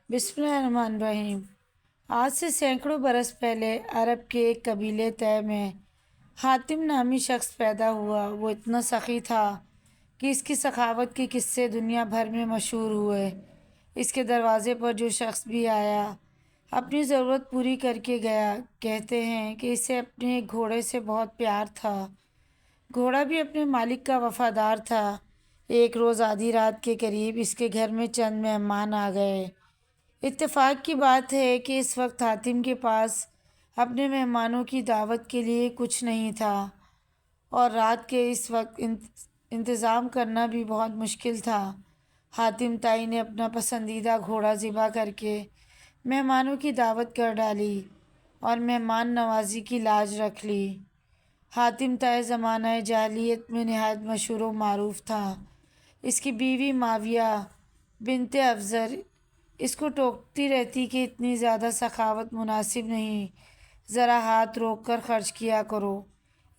بسم اللہ الرحمن الرحیم۔ آج سے سینکڑوں برس پہلے عرب کے ایک قبیلے طے میں حاتم نامی شخص پیدا ہوا۔ وہ اتنا سخی تھا کہ اس کی سخاوت کے قصے دنیا بھر میں مشہور ہوئے۔ اس کے دروازے پر جو شخص بھی آیا اپنی ضرورت پوری کر کے گیا۔ کہتے ہیں کہ اسے اپنے ایک گھوڑے سے بہت پیار تھا۔ گھوڑا بھی اپنے مالک کا وفادار تھا۔ ایک روز آدھی رات کے قریب اس کے گھر میں چند مہمان آ گئے۔ اتفاق کی بات ہے کہ اس وقت حاتم کے پاس اپنے مہمانوں کی دعوت کے لیے کچھ نہیں تھا اور رات کے اس وقت انتظام کرنا بھی بہت مشکل تھا۔ حاتم تائی نے اپنا پسندیدہ گھوڑا ذبح کر کے مہمانوں کی دعوت کر ڈالی اور مہمان نوازی کی لاج رکھ لی۔ حاتم طائی زمانہ جاہلیت میں نہایت مشہور و معروف تھا۔ اس کی بیوی معاویہ بنت افزر اس کو ٹوکتی رہتی کہ اتنی زیادہ سخاوت مناسب نہیں، ذرا ہاتھ روک کر خرچ کیا کرو۔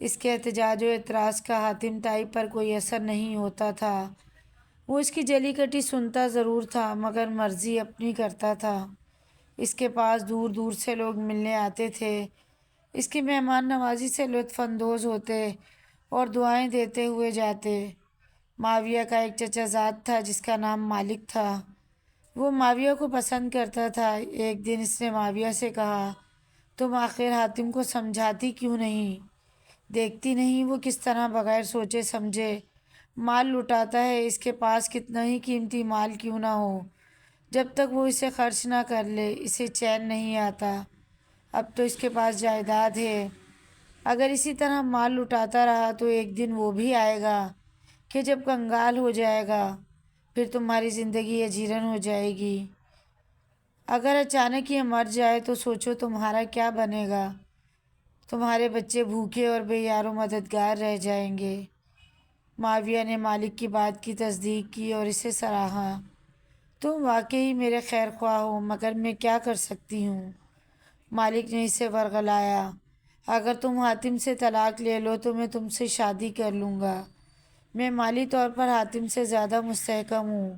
اس کے احتجاج و اعتراض کا حاتم طائی پر کوئی اثر نہیں ہوتا تھا۔ وہ اس کی جلی کٹی سنتا ضرور تھا مگر مرضی اپنی کرتا تھا۔ اس کے پاس دور دور سے لوگ ملنے آتے تھے، اس کی مہمان نوازی سے لطف اندوز ہوتے اور دعائیں دیتے ہوئے جاتے۔ معاویہ کا ایک چچا زاد تھا جس کا نام مالک تھا۔ وہ معاویہ کو پسند کرتا تھا۔ ایک دن اس نے معاویہ سے کہا، تم آخر حاتم کو سمجھاتی کیوں نہیں؟ دیکھتی نہیں وہ کس طرح بغیر سوچے سمجھے مال لٹاتا ہے؟ اس کے پاس کتنا ہی قیمتی مال کیوں نہ ہو، جب تک وہ اسے خرچ نہ کر لے اسے چین نہیں آتا۔ اب تو اس کے پاس جائیداد ہے، اگر اسی طرح مال لٹاتا رہا تو ایک دن وہ بھی آئے گا کہ جب کنگال ہو جائے گا، پھر تمہاری زندگی اجیرن ہو جائے گی۔ اگر اچانک یہ مر جائے تو سوچو تمہارا کیا بنے گا؟ تمہارے بچے بھوکے اور بے یار و مددگار رہ جائیں گے۔ معاویہ نے مالک کی بات کی تصدیق کی اور اسے سراہا۔ تم واقعی میرے خیر خواہ ہو مگر میں کیا کر سکتی ہوں؟ مالک نے اسے ورغلایا، اگر تم حاتم سے طلاق لے لو تو میں تم سے شادی کر لوں گا۔ میں مالی طور پر حاتم سے زیادہ مستحکم ہوں،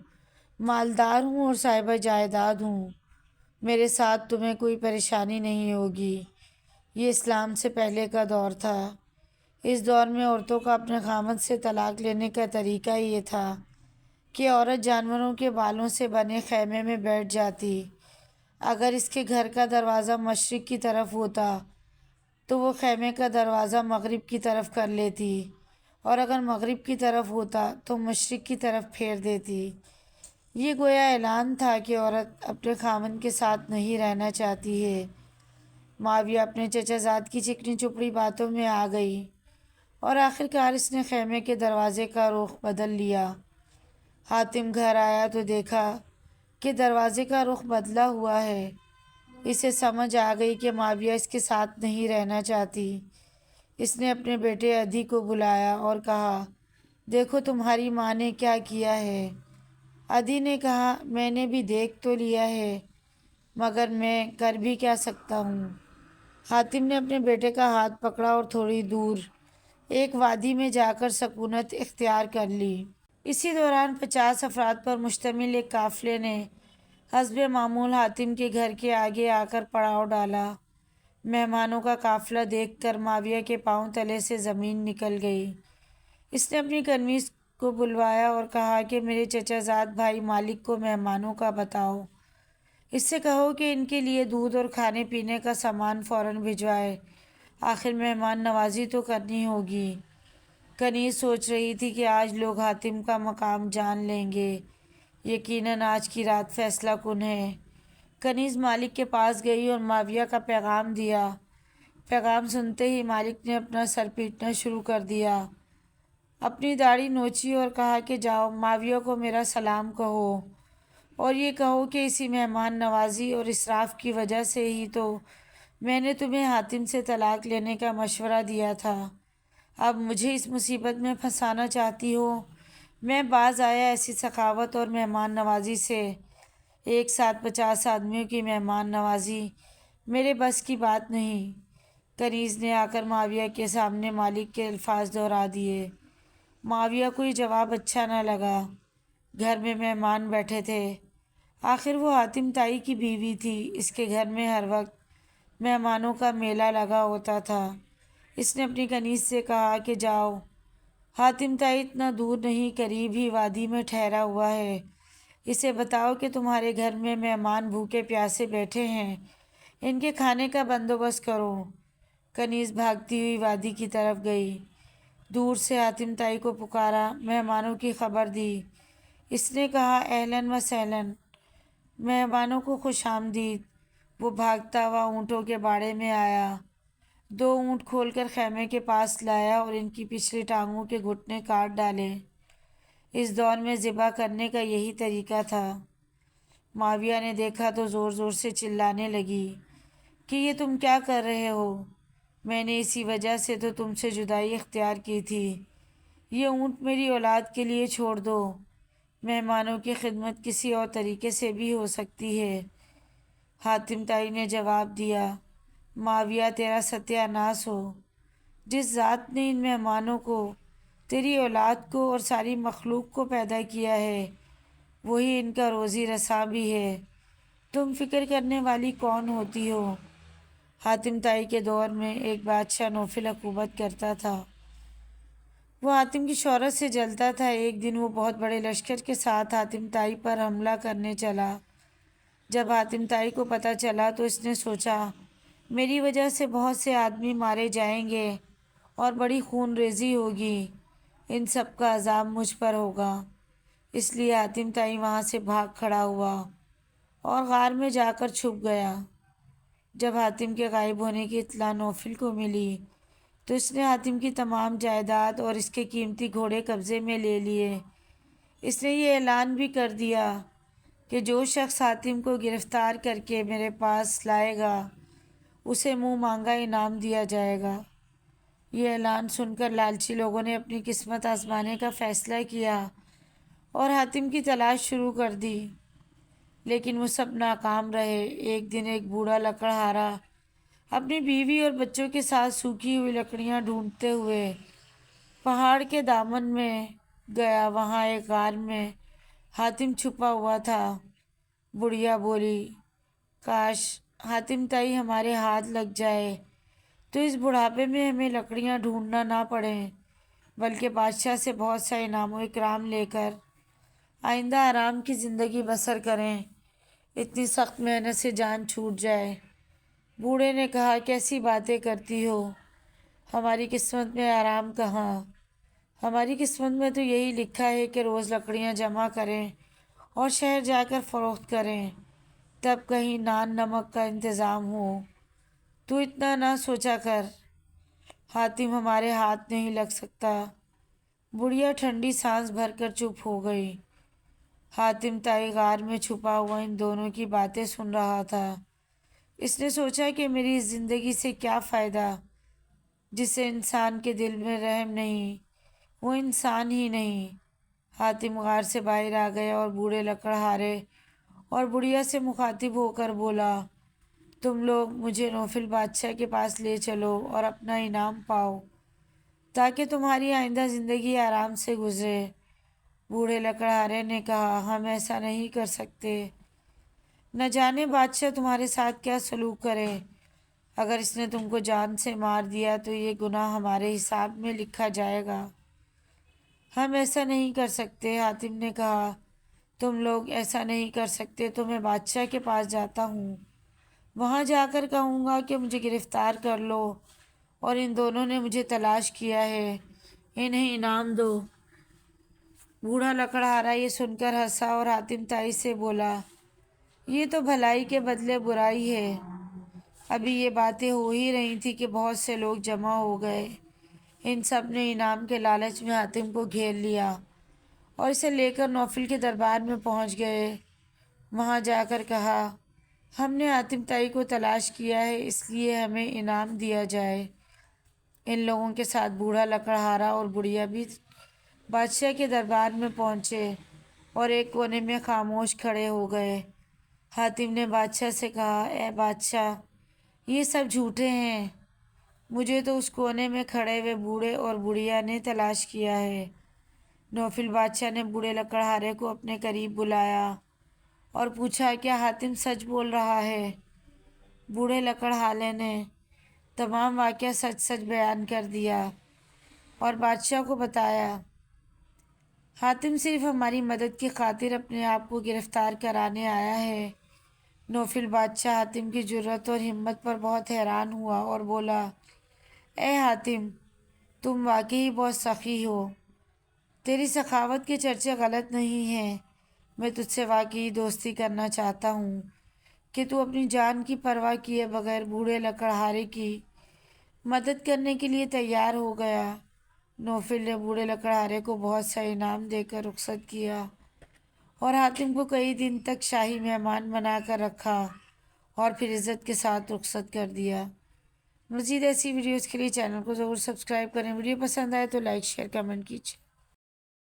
مالدار ہوں اور صاحب جائیداد ہوں۔ میرے ساتھ تمہیں کوئی پریشانی نہیں ہوگی۔ یہ اسلام سے پہلے کا دور تھا۔ اس دور میں عورتوں کا اپنے خاوند سے طلاق لینے کا طریقہ یہ تھا کہ عورت جانوروں کے بالوں سے بنے خیمے میں بیٹھ جاتی۔ اگر اس کے گھر کا دروازہ مشرق کی طرف ہوتا تو وہ خیمے کا دروازہ مغرب کی طرف کر لیتی، اور اگر مغرب کی طرف ہوتا تو مشرق کی طرف پھیر دیتی۔ یہ گویا اعلان تھا کہ عورت اپنے خاوند کے ساتھ نہیں رہنا چاہتی ہے۔ معاویہ اپنے چچا زاد کی چکنی چپڑی باتوں میں آ گئی اور آخرکار اس نے خیمے کے دروازے کا رخ بدل لیا۔ حاتم گھر آیا تو دیکھا کہ دروازے کا رخ بدلا ہوا ہے۔ اسے سمجھ آ گئی کہ معاویہ اس کے ساتھ نہیں رہنا چاہتی۔ اس نے اپنے بیٹے عدی کو بلایا اور کہا، دیکھو تمہاری ماں نے کیا کیا ہے۔ عدی نے کہا، میں نے بھی دیکھ تو لیا ہے مگر میں کر بھی کیا سکتا ہوں۔ حاتم نے اپنے بیٹے کا ہاتھ پکڑا اور تھوڑی دور ایک وادی میں جا کر سکونت اختیار کر لی۔ اسی دوران 50 افراد پر مشتمل ایک قافلے نے حسب معمول حاتم کے گھر کے آگے آ کر پڑاؤ ڈالا۔ مہمانوں کا قافلہ دیکھ کر معاویہ کے پاؤں تلے سے زمین نکل گئی۔ اس نے اپنی کنیز کو بلوایا اور کہا کہ میرے چچا زاد بھائی مالک کو مہمانوں کا بتاؤ۔ اس سے کہو کہ ان کے لیے دودھ اور کھانے پینے کا سامان فوراً بھجوائے، آخر مہمان نوازی تو کرنی ہوگی۔ کنیز سوچ رہی تھی کہ آج لوگ حاتم کا مقام جان لیں گے، یقیناً آج کی رات فیصلہ کن ہے۔ کنیز مالک کے پاس گئی اور معاویہ کا پیغام دیا۔ پیغام سنتے ہی مالک نے اپنا سر پیٹنا شروع کر دیا، اپنی داڑھی نوچی اور کہا کہ جاؤ معاویہ کو میرا سلام کہو اور یہ کہو کہ اسی مہمان نوازی اور اسراف کی وجہ سے ہی تو میں نے تمہیں حاتم سے طلاق لینے کا مشورہ دیا تھا۔ اب مجھے اس مصیبت میں پھنسانا چاہتی ہو؟ میں باز آیا ایسی سخاوت اور مہمان نوازی سے؟ ایک ساتھ 50 آدمیوں کی مہمان نوازی میرے بس کی بات نہیں۔ کنیز نے آ کر معاویہ کے سامنے مالک کے الفاظ دہرا دیے۔ معاویہ کو یہ جواب اچھا نہ لگا۔ گھر میں مہمان بیٹھے تھے، آخر وہ حاتم تائی کی بیوی تھی۔ اس کے گھر میں ہر وقت مہمانوں کا میلہ لگا ہوتا تھا۔ اس نے اپنی کنیز سے کہا کہ جاؤ، حاتم تائی اتنا دور نہیں، قریب ہی وادی میں ٹھہرا ہوا ہے، اسے بتاؤ کہ تمہارے گھر میں مہمان بھوکے پیاسے بیٹھے ہیں، ان کے کھانے کا بندوبست کرو۔ کنیز بھاگتی ہوئی وادی کی طرف گئی، دور سے حاتم تائی کو پکارا، مہمانوں کی خبر دی۔ اس نے کہا اہلاً و سہلاً، مہمانوں کو خوش آمدید۔ وہ بھاگتا ہوا اونٹوں کے باڑے میں آیا، 2 اونٹ کھول کر خیمے کے پاس لایا اور ان کی پچھلی ٹانگوں کے گھٹنے کاٹ ڈالے۔ اس دور میں ذبح کرنے کا یہی طریقہ تھا۔ معاویہ نے دیکھا تو زور زور سے چلانے لگی کہ یہ تم کیا کر رہے ہو؟ میں نے اسی وجہ سے تو تم سے جدائی اختیار کی تھی۔ یہ اونٹ میری اولاد کے لیے چھوڑ دو، مہمانوں کی خدمت کسی اور طریقے سے بھی ہو سکتی ہے۔ حاتم تائی نے جواب دیا، معاویہ تیرا ستیہ ناس ہو، جس ذات نے ان مہمانوں کو، تیری اولاد کو اور ساری مخلوق کو پیدا کیا ہے، وہی ان کا روزی رساں بھی ہے۔ تم فکر کرنے والی کون ہوتی ہو؟ حاتم تائی کے دور میں ایک بادشاہ نوفل حکومت کرتا تھا۔ وہ حاتم کی شہرت سے جلتا تھا۔ ایک دن وہ بہت بڑے لشکر کے ساتھ حاتم تائی پر حملہ کرنے چلا۔ جب حاتم تائی کو پتہ چلا تو اس نے سوچا میری وجہ سے بہت سے آدمی مارے جائیں گے اور بڑی خون ریزی ہوگی، ان سب کا عذاب مجھ پر ہوگا۔ اس لیے حاتم تائی وہاں سے بھاگ کھڑا ہوا اور غار میں جا کر چھپ گیا۔ جب حاتم کے غائب ہونے کی اطلاع نوفل کو ملی تو اس نے حاتم کی تمام جائیداد اور اس کے قیمتی گھوڑے قبضے میں لے لیے۔ اس نے یہ اعلان بھی کر دیا کہ جو شخص حاتم کو گرفتار کر کے میرے پاس لائے گا اسے منہ مانگا انعام دیا جائے گا۔ یہ اعلان سن کر لالچی لوگوں نے اپنی قسمت آزمانے کا فیصلہ کیا اور حاتم کی تلاش شروع کر دی، لیکن وہ سب ناکام رہے۔ ایک دن ایک بوڑھا لکڑہارا اپنی بیوی اور بچوں کے ساتھ سوکھی ہوئی لکڑیاں ڈھونڈتے ہوئے پہاڑ کے دامن میں گیا۔ وہاں ایک غار میں حاتم چھپا ہوا تھا۔ بڑھیا بولی، کاش حاتم تائی ہمارے ہاتھ لگ جائے تو اس بڑھاپے میں ہمیں لکڑیاں ڈھونڈنا نہ پڑے، بلکہ بادشاہ سے بہت سا انعام و اکرام لے کر آئندہ آرام کی زندگی بسر کریں، اتنی سخت محنت سے جان چھوٹ جائے۔ بوڑھے نے کہا کیسی باتیں کرتی ہو، ہماری قسمت میں آرام کہاں؟ ہماری قسمت میں تو یہی لکھا ہے کہ روز لکڑیاں جمع کریں اور شہر جا کر فروخت کریں، تب کہیں نان نمک کا انتظام ہو۔ تو اتنا نہ سوچا کر، حاتم ہمارے ہاتھ نہیں لگ سکتا۔ بڑھیا ٹھنڈی سانس بھر کر چپ ہو گئی۔ حاتم تائی غار میں چھپا ہوا ان دونوں کی باتیں سن رہا تھا۔ اس نے سوچا کہ میری اس زندگی سے کیا فائدہ؟ جسے انسان کے دل میں رحم نہیں وہ انسان ہی نہیں۔ حاتم غار سے باہر آ گیا اور بوڑھے لکڑہارے اور بڑھیا سے مخاطب ہو کر بولا، تم لوگ مجھے نوفل بادشاہ کے پاس لے چلو اور اپنا انعام پاؤ تاکہ تمہاری آئندہ زندگی آرام سے گزرے۔ بوڑھے لکڑہارے نے کہا ہم ایسا نہیں کر سکتے، نہ جانے بادشاہ تمہارے ساتھ کیا سلوک کرے، اگر اس نے تم کو جان سے مار دیا تو یہ گناہ ہمارے حساب میں لکھا جائے گا۔ ہم ایسا نہیں کر سکتے۔ حاتم نے کہا تم لوگ ایسا نہیں کر سکتے تو میں بادشاہ کے پاس جاتا ہوں، وہاں جا کر کہوں گا کہ مجھے گرفتار کر لو اور ان دونوں نے مجھے تلاش کیا ہے، انہیں انعام دو۔ بوڑھا لکڑہارا یہ سن کر ہنسا اور حاتم تائی سے بولا، یہ تو بھلائی کے بدلے برائی ہے۔ ابھی یہ باتیں ہو ہی رہی تھی کہ بہت سے لوگ جمع ہو گئے۔ ان سب نے انعام کے لالچ میں حاتم کو گھیر لیا اور اسے لے کر نوفل کے دربار میں پہنچ گئے۔ وہاں جا کر کہا ہم نے حاتم تائی کو تلاش کیا ہے، اس لیے ہمیں انعام دیا جائے۔ ان لوگوں کے ساتھ بوڑھا لکڑہارا اور بڑھیا بھی بادشاہ کے دربار میں پہنچے اور ایک کونے میں خاموش کھڑے ہو گئے۔ حاتم نے بادشاہ سے کہا اے بادشاہ، یہ سب جھوٹے ہیں، مجھے تو اس کونے میں کھڑے ہوئے بوڑھے اور بڑھیا نے تلاش کیا ہے۔ نوفل بادشاہ نے بوڑھے لکڑہارے کو اپنے قریب بلایا اور پوچھا کیا حاتم سچ بول رہا ہے؟ بوڑھے لکڑہالے نے تمام واقعہ سچ سچ بیان کر دیا اور بادشاہ کو بتایا۔ حاتم صرف ہماری مدد کی خاطر اپنے آپ کو گرفتار کرانے آیا ہے۔ نوفل بادشاہ حاتم کی جرأت اور ہمت پر بہت حیران ہوا اور بولا، اے حاتم، تم واقعی بہت سخی ہو۔ تیری سخاوت کے چرچے غلط نہیں ہیں۔ میں تجھ سے واقعی دوستی کرنا چاہتا ہوں کہ تو اپنی جان کی پرواہ کیے بغیر بوڑھے لکڑہارے کی مدد کرنے کے لیے تیار ہو گیا۔ نوفل نے بوڑھے لکڑہارے کو بہت سا انعام دے کر رخصت کیا اور حاتم کو کئی دن تک شاہی مہمان بنا کر رکھا اور پھر عزت کے ساتھ رخصت کر دیا۔ مزید ایسی ویڈیوز کے لیے چینل کو ضرور سبسکرائب کریں۔ ویڈیو پسند آئے تو لائک شیئر کمنٹ کیجیے۔